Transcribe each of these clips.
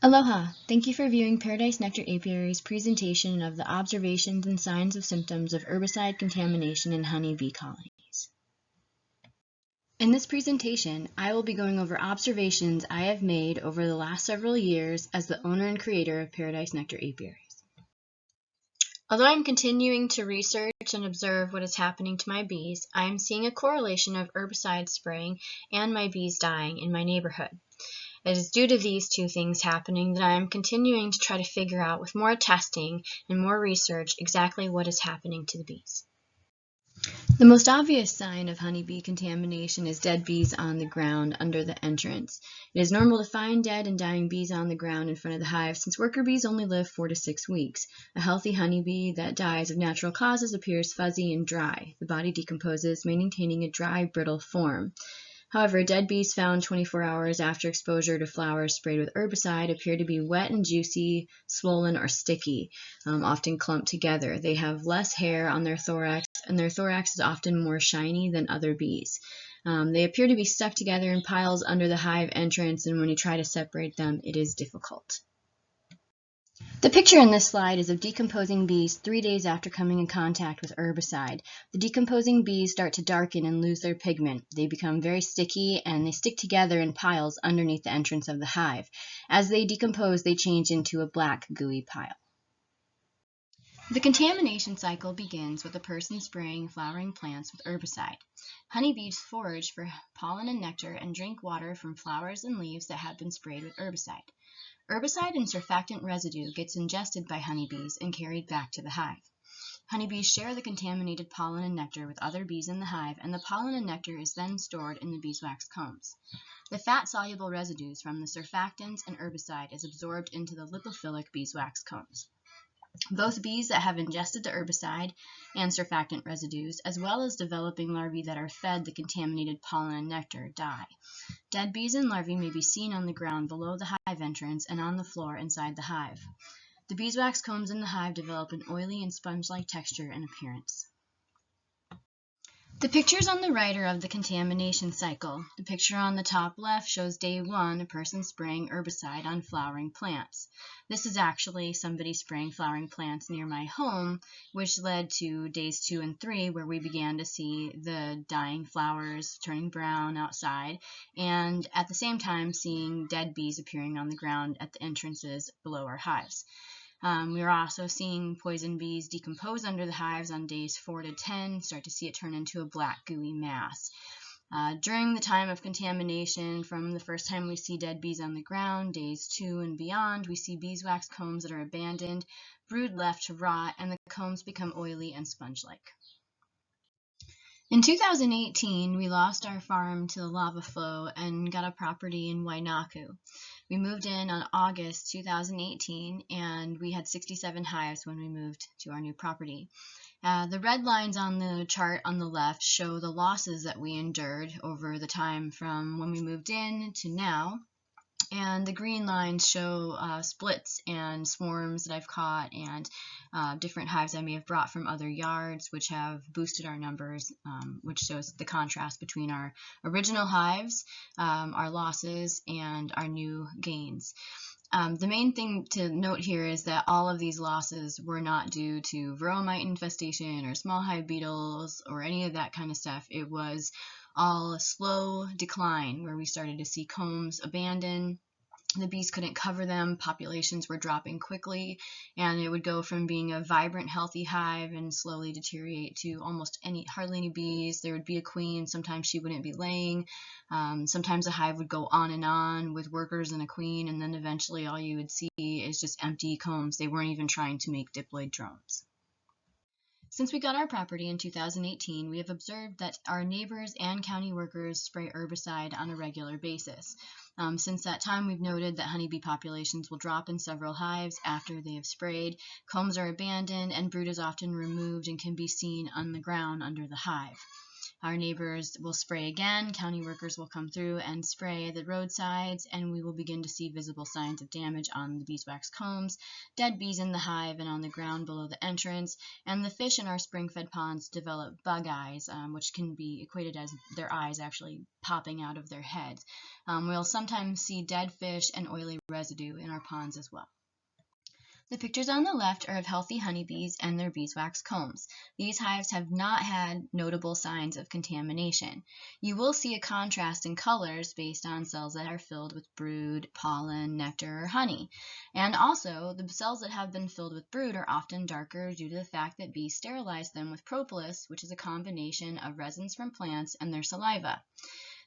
Aloha! Thank you for viewing Paradise Nectar Apiaries' presentation of the observations and signs of symptoms of herbicide contamination in honeybee colonies. In this presentation, I will be going over observations I have made over the last several years as the owner and creator of Paradise Nectar Apiaries. Although I'm continuing to research and observe what is happening to my bees, I am seeing a correlation of herbicide spraying and my bees dying in my neighborhood. It is due to these two things happening that I am continuing to try to figure out with more testing and more research exactly what is happening to the bees. The most obvious sign of honeybee contamination is dead bees on the ground under the entrance. It is normal to find dead and dying bees on the ground in front of the hive since worker bees only live 4 to 6 weeks. A healthy honeybee that dies of natural causes appears fuzzy and dry. The body decomposes, maintaining a dry, brittle form. However, dead bees found 24 hours after exposure to flowers sprayed with herbicide appear to be wet and juicy, swollen, or sticky, often clumped together. They have less hair on their thorax, and their thorax is often more shiny than other bees. They appear to be stuck together in piles under the hive entrance, and when you try to separate them, it is difficult. The picture in this slide is of decomposing bees 3 days after coming in contact with herbicide. The decomposing bees start to darken and lose their pigment. They become very sticky and they stick together in piles underneath the entrance of the hive. As they decompose, they change into a black, gooey pile. The contamination cycle begins with a person spraying flowering plants with herbicide. Honeybees forage for pollen and nectar and drink water from flowers and leaves that have been sprayed with herbicide. Herbicide and surfactant residue gets ingested by honeybees and carried back to the hive. Honeybees share the contaminated pollen and nectar with other bees in the hive, and the pollen and nectar is then stored in the beeswax combs. The fat-soluble residues from the surfactants and herbicide is absorbed into the lipophilic beeswax combs. Both bees that have ingested the herbicide and surfactant residues, as well as developing larvae that are fed the contaminated pollen and nectar, die. Dead bees and larvae may be seen on the ground below the hive entrance and on the floor inside the hive. The beeswax combs in the hive develop an oily and sponge-like texture and appearance. The pictures on the right are of the contamination cycle. The picture on the top left shows day 1, a person spraying herbicide on flowering plants. This is actually somebody spraying flowering plants near my home, which led to days 2 and 3 where we began to see the dying flowers turning brown outside, and at the same time seeing dead bees appearing on the ground at the entrances below our hives. We are also seeing poison bees decompose under the hives on days 4 to 10, start to see it turn into a black gooey mass. During the time of contamination, from the first time we see dead bees on the ground, days 2 and beyond, we see beeswax combs that are abandoned, brood left to rot, and the combs become oily and sponge-like. In 2018, we lost our farm to the lava flow and got a property in Wainaku. We moved in on August 2018, and we had 67 hives when we moved to our new property. The red lines on the chart on the left show the losses that we endured over the time from when we moved in to now. And the green lines show splits and swarms that I've caught and different hives I may have brought from other yards, which have boosted our numbers, which shows the contrast between our original hives, our losses, and our new gains. The main thing to note here is that all of these losses were not due to varroa mite infestation or small hive beetles or any of that kind of stuff. It was all a slow decline where we started to see combs abandon. The bees couldn't cover them, populations were dropping quickly, and it would go from being a vibrant, healthy hive and slowly deteriorate to hardly any bees. There would be a queen, sometimes she wouldn't be laying. Sometimes the hive would go on and on with workers and a queen, and then eventually all you would see is just empty combs. They weren't even trying to make diploid drones. Since we got our property in 2018, we have observed that our neighbors and county workers spray herbicide on a regular basis. Since that time, we've noted that honeybee populations will drop in several hives after they have sprayed, combs are abandoned, and brood is often removed and can be seen on the ground under the hive. Our neighbors will spray again, county workers will come through and spray the roadsides, and we will begin to see visible signs of damage on the beeswax combs, dead bees in the hive and on the ground below the entrance, and the fish in our spring-fed ponds develop bug eyes, which can be equated as their eyes actually popping out of their heads. We'll sometimes see dead fish and oily residue in our ponds as well. The pictures on the left are of healthy honeybees and their beeswax combs. These hives have not had notable signs of contamination. You will see a contrast in colors based on cells that are filled with brood, pollen, nectar, or honey. And also, the cells that have been filled with brood are often darker due to the fact that bees sterilize them with propolis, which is a combination of resins from plants and their saliva.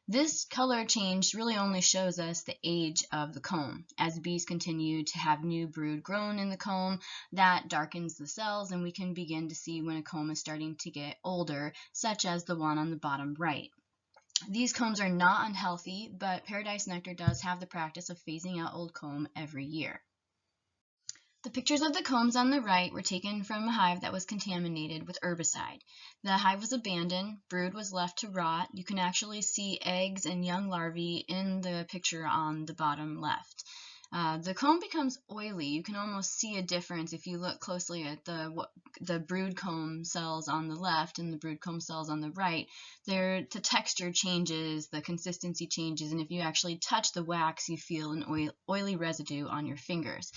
This color change really only shows us the age of the comb. As bees continue to have new brood grown in the comb, that darkens the cells, and we can begin to see when a comb is starting to get older, such as the one on the bottom right. These combs are not unhealthy, but Paradise Nectar does have the practice of phasing out old comb every year. The pictures of the combs on the right were taken from a hive that was contaminated with herbicide. The hive was abandoned, brood was left to rot. You can actually see eggs and young larvae in the picture on the bottom left. The comb becomes oily. You can almost see a difference if you look closely at the brood comb cells on the left and the brood comb cells on the right. The texture changes, the consistency changes, and if you actually touch the wax, you feel an oily residue on your fingers.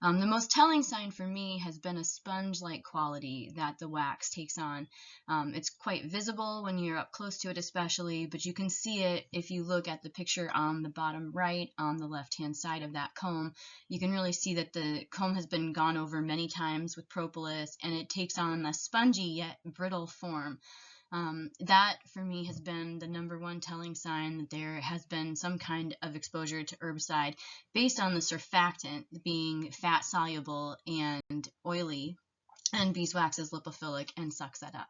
The most telling sign for me has been a sponge-like quality that the wax takes on. It's quite visible when you're up close to it especially, but you can see it if you look at the picture on the bottom right on the left-hand side of that comb. You can really see that the comb has been gone over many times with propolis, and it takes on a spongy yet brittle form. That for me has been the number one telling sign that there has been some kind of exposure to herbicide based on the surfactant being fat soluble and oily, and beeswax is lipophilic and sucks that up.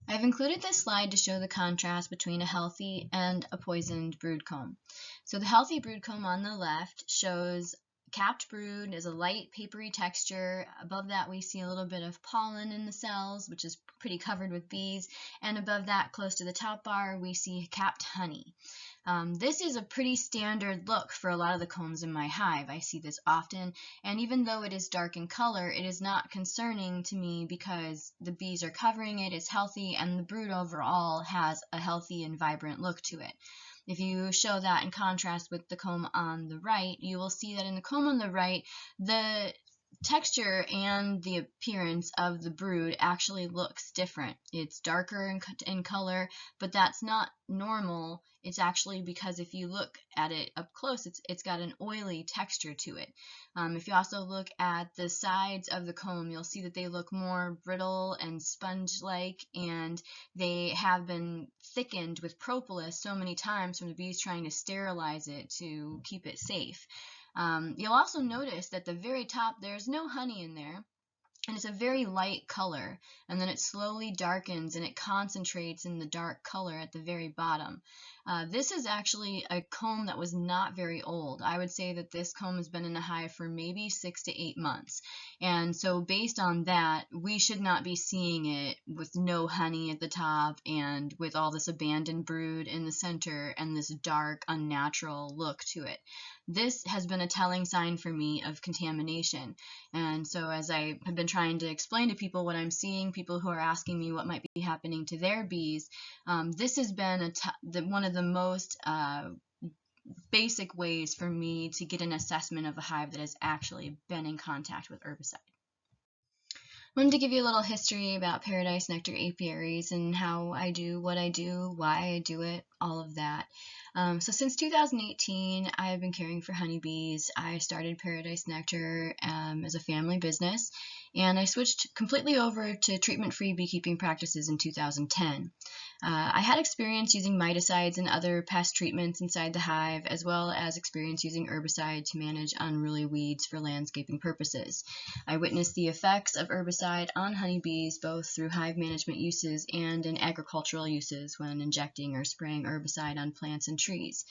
I've included this slide to show the contrast between a healthy and a poisoned brood comb. So the healthy brood comb on the left shows capped brood is a light papery texture. Above that we see a little bit of pollen in the cells, which is pretty covered with bees, and above that close to the top bar we see capped honey. This is a pretty standard look for a lot of the combs in my hive. I see this often, and even though it is dark in color, it is not concerning to me because the bees are covering it, it's healthy, and the brood overall has a healthy and vibrant look to it. If you show that in contrast with the comb on the right, you will see that in the comb on the right, the texture and the appearance of the brood actually looks different. It's darker in color, but that's not normal. It's actually because if you look at it up close, it's got an oily texture to it. If you also look at the sides of the comb, you'll see that they look more brittle and sponge-like, and they have been thickened with propolis so many times from the bees trying to sterilize it to keep it safe. You'll also notice that the very top, there's no honey in there, and it's a very light color, and then it slowly darkens and it concentrates in the dark color at the very bottom. This is actually a comb that was not very old. I would say that this comb has been in the hive for maybe 6 to 8 months, and so based on that, we should not be seeing it with no honey at the top and with all this abandoned brood in the center and this dark, unnatural look to it. This has been a telling sign for me of contamination, and so as I have been trying to explain to people what I'm seeing, people who are asking me what might be happening to their bees, this has been one of the most basic ways for me to get an assessment of a hive that has actually been in contact with herbicide. I wanted to give you a little history about Paradise Nectar Apiaries and how I do what I do, why I do it, all of that. So since 2018, I have been caring for honeybees. I started Paradise Nectar as a family business, and I switched completely over to treatment-free beekeeping practices in 2010. I had experience using miticides and other pest treatments inside the hive, as well as experience using herbicide to manage unruly weeds for landscaping purposes. I witnessed the effects of herbicide on honeybees both through hive management uses and in agricultural uses when injecting or spraying herbicide on plants and trees.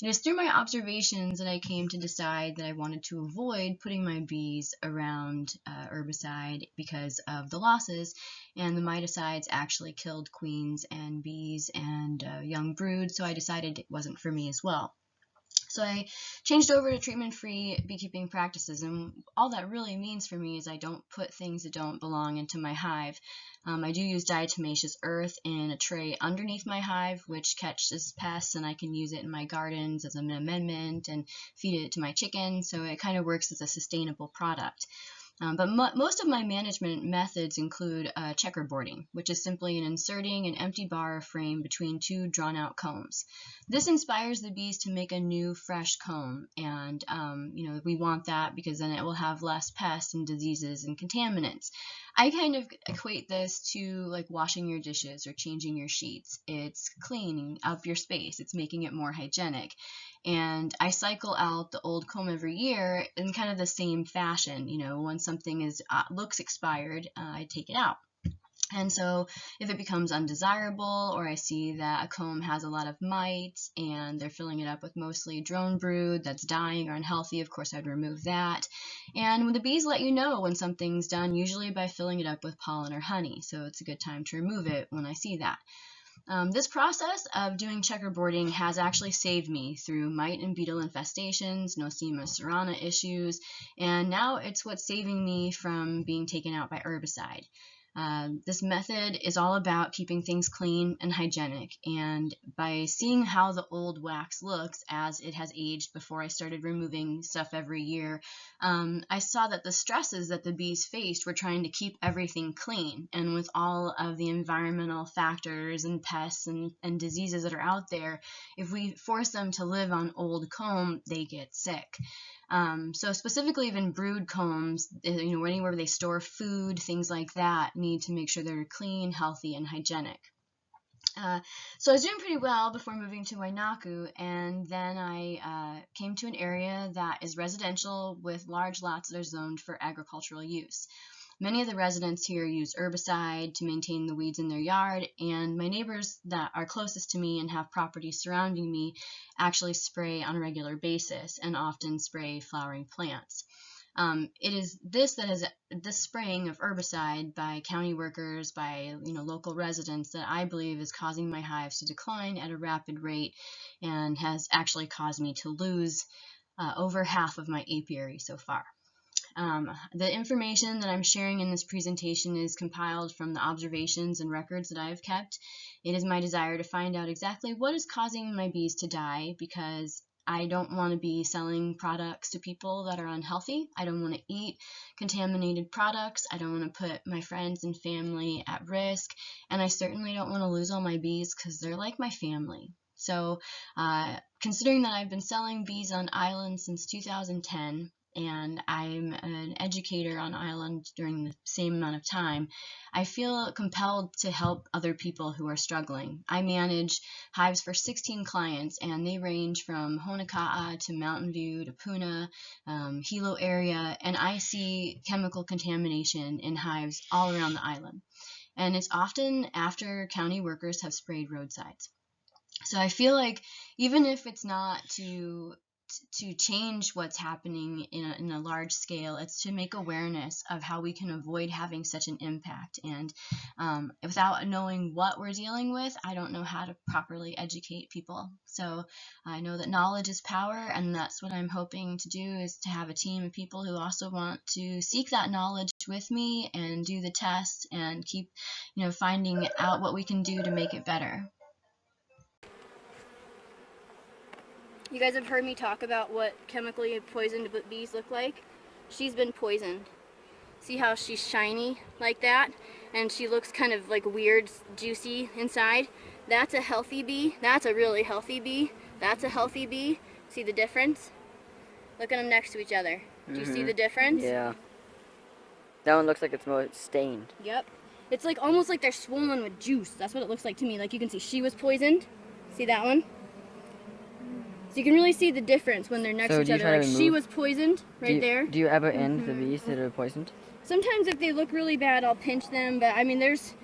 It is through my observations that I came to decide that I wanted to avoid putting my bees around herbicide because of the losses, and the miticides actually killed queens and bees and young brood, so I decided it wasn't for me as well. So I changed over to treatment-free beekeeping practices, and all that really means for me is I don't put things that don't belong into my hive. I do use diatomaceous earth in a tray underneath my hive, which catches pests, and I can use it in my gardens as an amendment and feed it to my chickens, so it kind of works as a sustainable product. But most of my management methods include checkerboarding, which is simply inserting an empty bar or frame between two drawn-out combs. This inspires the bees to make a new, fresh comb, and we want that because then it will have less pests and diseases and contaminants. I kind of equate this to like washing your dishes or changing your sheets. It's cleaning up your space. It's making it more hygienic. And I cycle out the old comb every year in kind of the same fashion. When something looks expired, I take it out. And so if it becomes undesirable, or I see that a comb has a lot of mites and they're filling it up with mostly drone brood that's dying or unhealthy, of course I'd remove that. And when the bees let you know when something's done, usually by filling it up with pollen or honey. So it's a good time to remove it when I see that. This process of doing checkerboarding has actually saved me through mite and beetle infestations, Nosema serrana issues, and now it's what's saving me from being taken out by herbicide. This method is all about keeping things clean and hygienic, and by seeing how the old wax looks as it has aged before I started removing stuff every year, I saw that the stresses that the bees faced were trying to keep everything clean, and with all of the environmental factors and pests and diseases that are out there, if we force them to live on old comb, they get sick. So specifically even brood combs, anywhere they store food, things like that, need to make sure they're clean, healthy, and hygienic. So I was doing pretty well before moving to Wainaku, and then I came to an area that is residential with large lots that are zoned for agricultural use. Many of the residents here use herbicide to maintain the weeds in their yard, and my neighbors that are closest to me and have properties surrounding me actually spray on a regular basis and often spray flowering plants. It is this spraying of herbicide by county workers, by local residents, that I believe is causing my hives to decline at a rapid rate and has actually caused me to lose over half of my apiary so far. The information that I'm sharing in this presentation is compiled from the observations and records that I've kept. It is my desire to find out exactly what is causing my bees to die, because I don't want to be selling products to people that are unhealthy. I don't want to eat contaminated products. I don't want to put my friends and family at risk, and I certainly don't want to lose all my bees because they're like my family. So considering that I've been selling bees on island since 2010, and I'm an educator on island during the same amount of time, I feel compelled to help other people who are struggling. I manage hives for 16 clients, and they range from Honeka'a to Mountain View to Puna, Hilo area, and I see chemical contamination in hives all around the island. And it's often after county workers have sprayed roadsides. So I feel like even if it's not to change what's happening in a large scale, it's to make awareness of how we can avoid having such an impact. And without knowing what we're dealing with, I don't know how to properly educate people. So I know that knowledge is power, and that's what I'm hoping to do, is to have a team of people who also want to seek that knowledge with me and do the tests and keep finding out what we can do to make it better. You guys have heard me talk about what chemically poisoned bees look like. She's been poisoned. See how she's shiny like that? And she looks kind of like weird, juicy inside. That's a healthy bee. That's a really healthy bee. That's a healthy bee. See the difference? Look at them next to each other. Do you see the difference? Yeah. That one looks like it's more stained. Yep. It's like almost like they're swollen with juice. That's what it looks like to me. Like you can see she was poisoned. See that one? So you can really see the difference when they're next to each other. Like she was poisoned there. Do you ever end the bees that are poisoned? Sometimes if they look really bad, I'll pinch them. But I mean, there's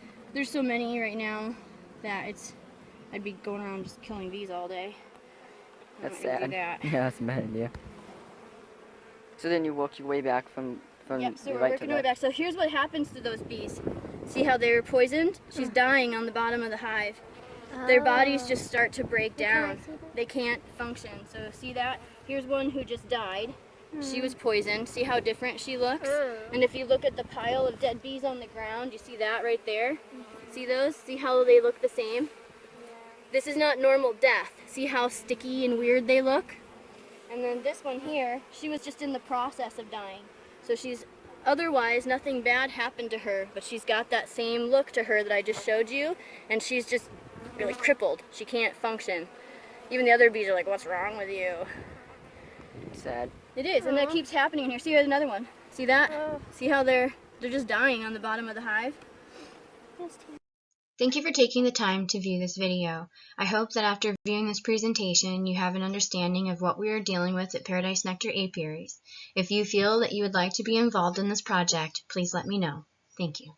so many right now that I'd be going around just killing bees all day. That's I don't sad. do that. Yeah, that's a bad idea. So then you work your way back from Yep, so the we're right to working our way left. back. So here's what happens to those bees. See how they were poisoned? She's dying on the bottom of the hive. Their bodies just start to break down. They can't function. So see that? Here's one who just died. She was poisoned. See how different she looks? And if you look at the pile of dead bees on the ground, you see that right there? See those? See how they look the same? This is not normal death. See how sticky and weird they look? And then this one here, she was just in the process of dying. So she's, otherwise nothing bad happened to her, but she's got that same look to her that I just showed you, and she's just really crippled. She can't function. Even the other bees are like, what's wrong with you? Sad. It is, and that keeps happening here. See, here's another one. See that? See how they're just dying on the bottom of the hive? Thank you for taking the time to view this video. I hope that after viewing this presentation, you have an understanding of what we are dealing with at Paradise Nectar Apiaries. If you feel that you would like to be involved in this project, please let me know. Thank you.